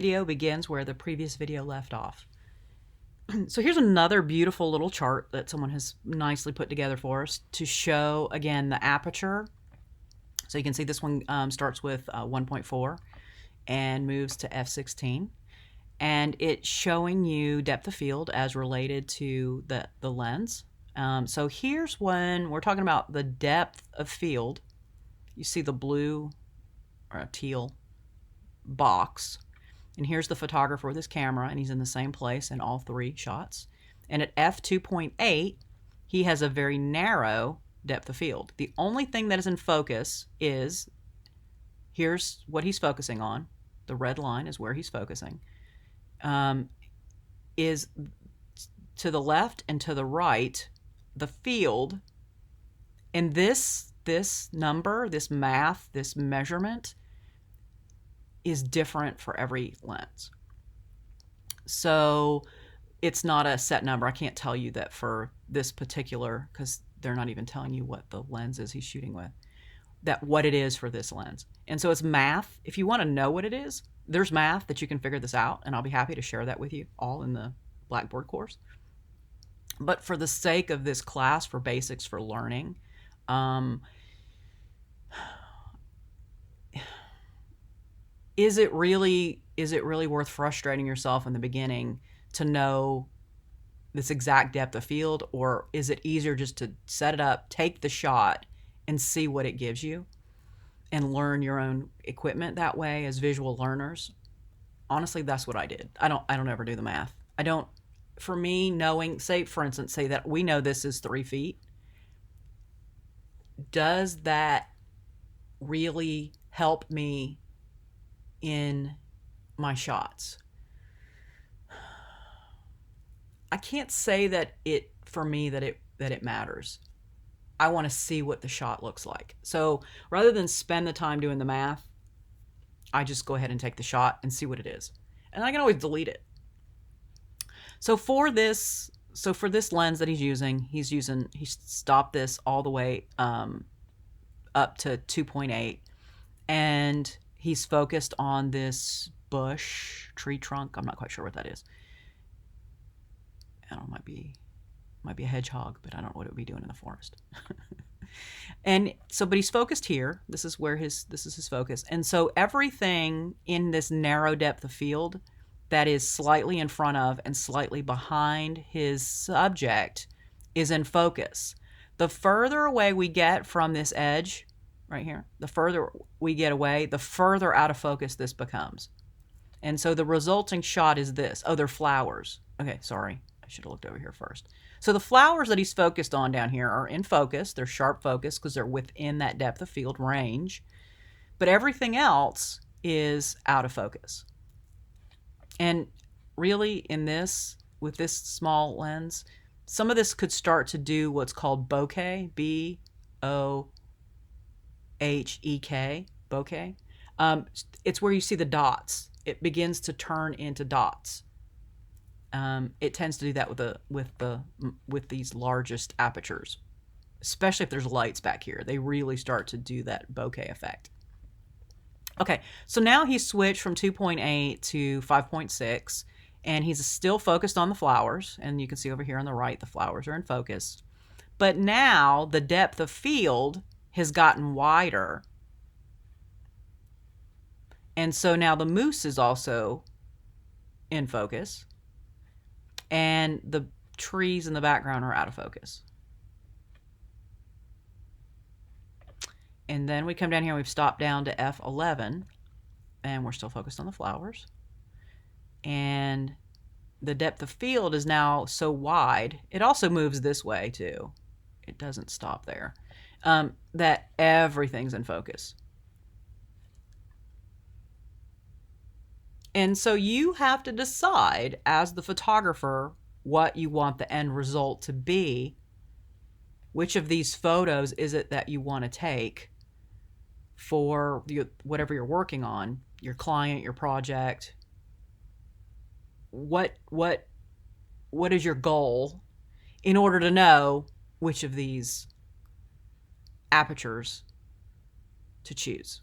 Video begins where the previous video left off. So here's another beautiful little chart that someone has nicely put together for us to show, again, the aperture. So you can see this one starts with 1.4 and moves to f16. And it's showing you depth of field as related to the lens. So here's when we're talking about the depth of field. You see the blue or teal box. And here's the photographer with his camera, and he's in the same place in all three shots. And at f2.8, he has a very narrow depth of field. The only thing that is in focus is, here's what he's focusing on. The red line is where he's focusing. Is to the left and to the right, the field. And this number, this math, this measurement is different for every lens. So it's not a set number. I can't tell you that for this particular, because they're not even telling you what the lens is he's shooting with, that what it is for this lens. And so it's math. If you want to know what it is, there's math that you can figure this out, and I'll be happy to share that with you all in the Blackboard course. But for the sake of this class, for basics, for learning, is it really worth frustrating yourself in the beginning to know this exact depth of field, or is it easier just to set it up, take the shot, and see what it gives you, and learn your own equipment that way as visual learners? Honestly, that's what I did. I don't ever do the math. For me, knowing, say for instance, say that we know this is 3 feet. Does that really help me in my shots? I can't say that it matters. I want to see what the shot looks like. So rather than spend the time doing the math, I just go ahead and take the shot and see what it is. And I can always delete it. So for this lens that he stopped this all the way up to 2.8, and he's focused on this bush, tree trunk. I'm not quite sure what that is. I don't know, might be a hedgehog, but I don't know what it would be doing in the forest. And so, but he's focused here. This is his focus. And so everything in this narrow depth of field that is slightly in front of and slightly behind his subject is in focus. The further away we get from this edge right here, the further we get away, the further out of focus this becomes. And so the resulting shot is this. Oh, they're flowers. Okay, sorry. I should have looked over here first. So the flowers that he's focused on down here are in focus. They're sharp focus because they're within that depth of field range. But everything else is out of focus. And really with this small lens, some of this could start to do what's called bokeh, B-O-H-E-K, bokeh. It's where you see the dots. It begins to turn into dots. It tends to do that with these largest apertures, especially if there's lights back here. They really start to do that bokeh effect. Okay, so now he's switched from 2.8 to 5.6, and he's still focused on the flowers. And you can see over here on the right, the flowers are in focus. But now the depth of field has gotten wider. And so now the moose is also in focus, and the trees in the background are out of focus. And then we come down here and we've stopped down to F11, and we're still focused on the flowers. And the depth of field is now so wide, it also moves this way too. It doesn't stop there. That everything's in focus. And so you have to decide as the photographer what you want the end result to be. Which of these photos is it that you want to take for whatever you're working on, your client, your project? What is your goal in order to know which of these apertures to choose?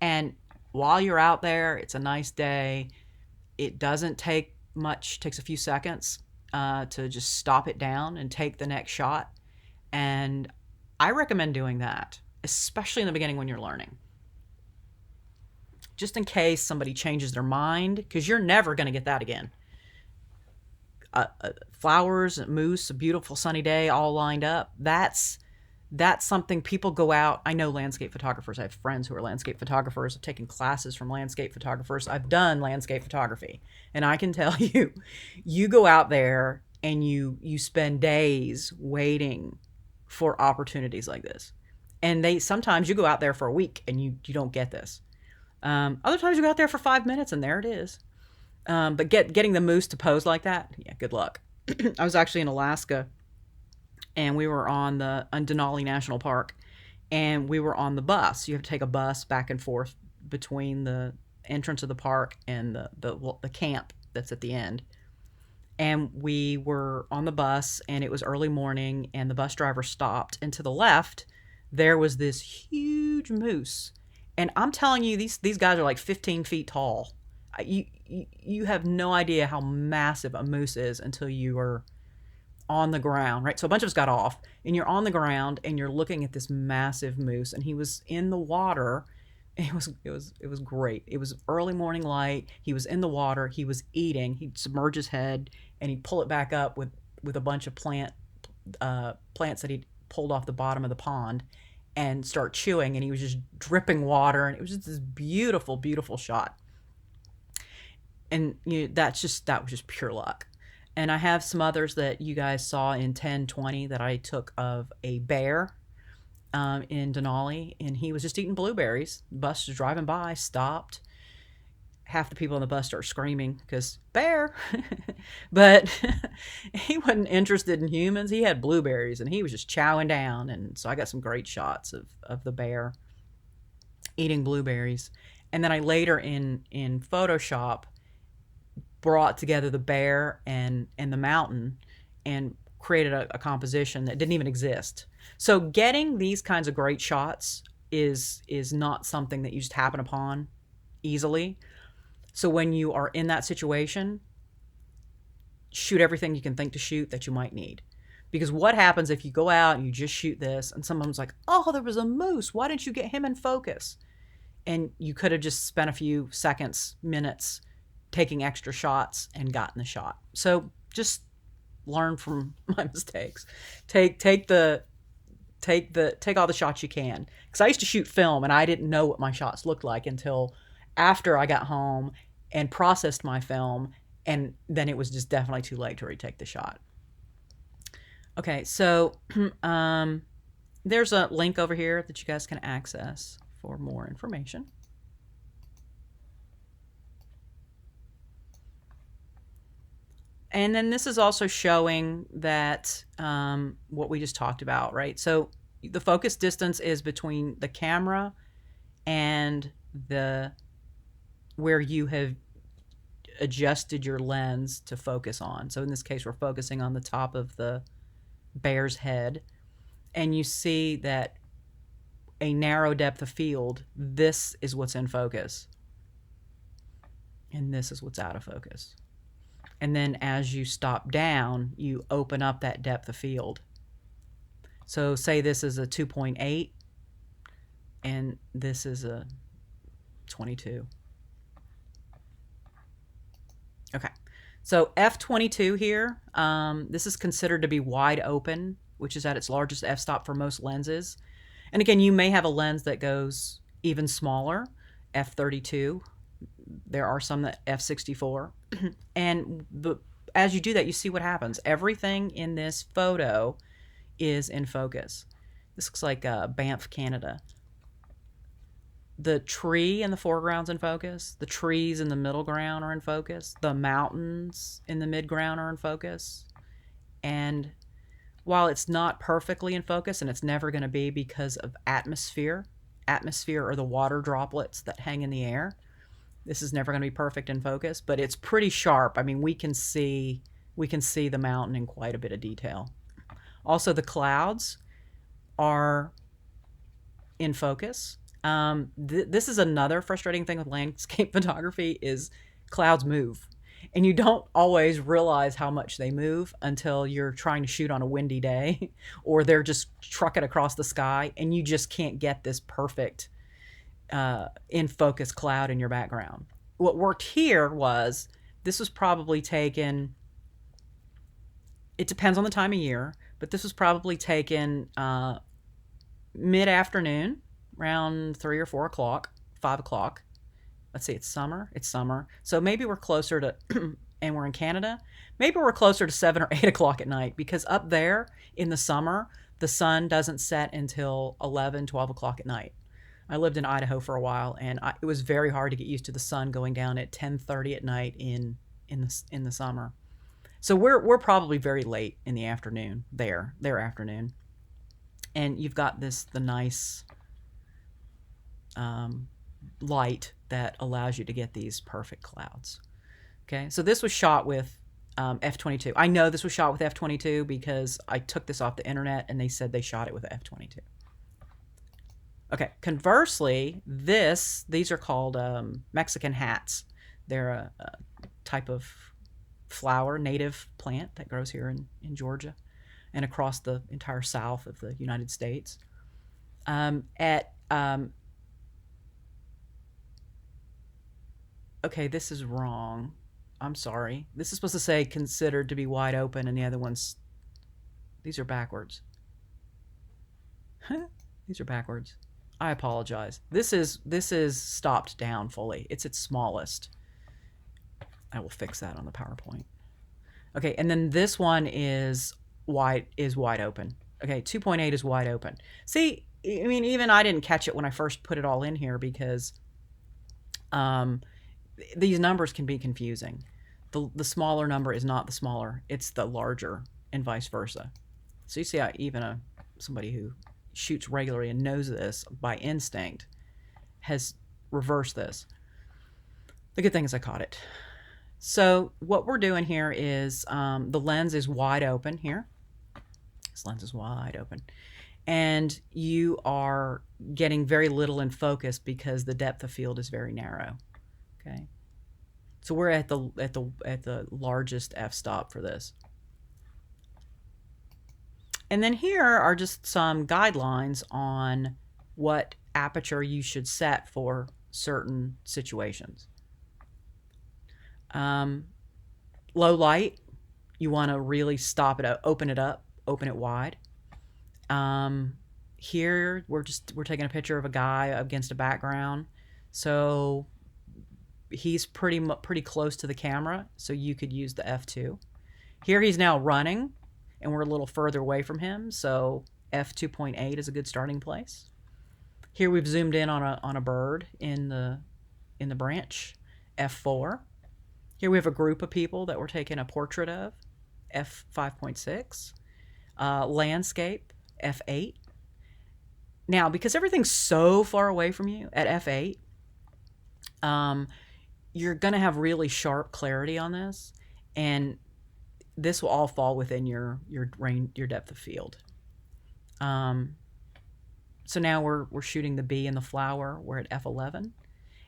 And while you're out there, it's a nice day, It doesn't take much, takes a few seconds to just stop it down and take the next shot. And I recommend doing that, especially in the beginning when you're learning. Just in case somebody changes their mind, because you're never going to get that again. Flowers, moose, a beautiful sunny day, all lined up. That's something people go out. I know landscape photographers. I have friends who are landscape photographers. I've taken classes from landscape photographers. I've done landscape photography. And I can tell you, you go out there and you spend days waiting for opportunities like this. And sometimes you go out there for a week and you don't get this. Other times you go out there for 5 minutes and there it is. But getting the moose to pose like that, yeah, good luck. I was actually in Alaska, and we were on Denali National Park, and we were on the bus. You have to take a bus back and forth between the entrance of the park and the camp that's at the end. And we were on the bus, and it was early morning, and the bus driver stopped, and to the left, there was this huge moose. And I'm telling you, these guys are like 15 feet tall. You have no idea how massive a moose is until you are on the ground, right? So a bunch of us got off, and you're on the ground, and you're looking at this massive moose, and he was in the water. It was great. It was early morning light. He was in the water. He was eating. He'd submerge his head, and he'd pull it back up with a bunch of plants that he'd pulled off the bottom of the pond, and start chewing. And he was just dripping water, and it was just this beautiful, beautiful shot. And that was just pure luck. And I have some others that you guys saw in 1020 that I took of a bear in Denali, and he was just eating blueberries. The bus was driving by, stopped. Half the people on the bus started screaming because bear. But he wasn't interested in humans. He had blueberries, and he was just chowing down. And so I got some great shots of the bear eating blueberries. And then I later in Photoshop brought together the bear and the mountain and created a composition that didn't even exist. So getting these kinds of great shots is not something that you just happen upon easily. So when you are in that situation, shoot everything you can think to shoot that you might need. Because what happens if you go out and you just shoot this and someone's like, oh, there was a moose. Why didn't you get him in focus? And you could have just spent a few seconds, minutes taking extra shots and gotten the shot. So just learn from my mistakes. Take all the shots you can. Because I used to shoot film and I didn't know what my shots looked like until after I got home and processed my film, and then it was just definitely too late to retake the shot. Okay, so there's a link over here that you guys can access for more information. And then this is also showing that what we just talked about, right? So the focus distance is between the camera and where you have adjusted your lens to focus on. So in this case, we're focusing on the top of the bear's head. And you see that a narrow depth of field, this is what's in focus. And this is what's out of focus. And then as you stop down, you open up that depth of field. So say this is a 2.8 and this is a 22. Okay, so f22 here, this is considered to be wide open, which is at its largest f-stop for most lenses. And again, you may have a lens that goes even smaller, f32. There are some that f64. And as you do that, you see what happens. Everything in this photo is in focus. This looks like Banff, Canada. The tree in the foreground's in focus. The trees in the middle ground are in focus. The mountains in the midground are in focus. And while it's not perfectly in focus, and it's never going to be because of atmosphere are the water droplets that hang in the air. This is never going to be perfect in focus, but it's pretty sharp. I mean, we can see the mountain in quite a bit of detail. Also, the clouds are in focus. This is another frustrating thing with landscape photography is clouds move. And you don't always realize how much they move until you're trying to shoot on a windy day or they're just trucking across the sky and you just can't get this perfect in focus cloud in your background. What worked here was this was probably taken, it depends on the time of year, but this was probably taken mid-afternoon, around 3 or 4 o'clock, 5 o'clock. Let's see, it's summer. It's summer. So maybe we're closer to, and we're in Canada, maybe we're closer to 7 or 8 o'clock at night, because up there in the summer, the sun doesn't set until 11, 12 o'clock at night. I lived in Idaho for a while, and it was very hard to get used to the sun going down at 10:30 at night in the summer. So we're probably very late in the afternoon, their afternoon. And you've got the nice light that allows you to get these perfect clouds. Okay, so this was shot with f/22. I know this was shot with f/22 because I took this off the internet and they said they shot it with f/22. Okay, conversely, these are called Mexican hats. They're a type of flower, native plant that grows here in Georgia and across the entire south of the United States. Okay, this is wrong. I'm sorry. This is supposed to say considered to be wide open, and the other ones, these are backwards. These are backwards. I apologize. This is stopped down fully. It's its smallest. I will fix that on the PowerPoint. Okay, and then this one is wide open. Okay, 2.8 is wide open. See, I mean, even I didn't catch it when I first put it all in here because these numbers can be confusing. The smaller number is not the smaller, it's the larger, and vice versa. So you see how even somebody who shoots regularly and knows this by instinct has reversed this. The good thing is I caught it. So what we're doing here is the lens is wide open here. This lens is wide open. And you are getting very little in focus because the depth of field is very narrow. Okay. So we're at the largest f-stop for this. And then here are just some guidelines on what aperture you should set for certain situations. Low light, you want to really stop it, open it up, open it wide. Here we're taking a picture of a guy against a background, so he's pretty close to the camera, so you could use the f2. Here he's now running, and we're a little further away from him, so f2.8 is a good starting place. Here we've zoomed in on a bird in the branch, f4. Here we have a group of people that we're taking a portrait of, f5.6. Landscape, f8. Now, because everything's so far away from you at f8, you're going to have really sharp clarity on this, and this will all fall within your depth of field. So now we're shooting the bee and the flower. We're at f11.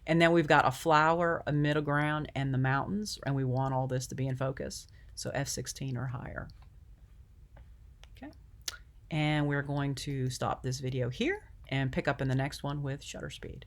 And then we've got a flower, a middle ground, and the mountains, and we want all this to be in focus. So f16 or higher. Okay. And we're going to stop this video here and pick up in the next one with shutter speed.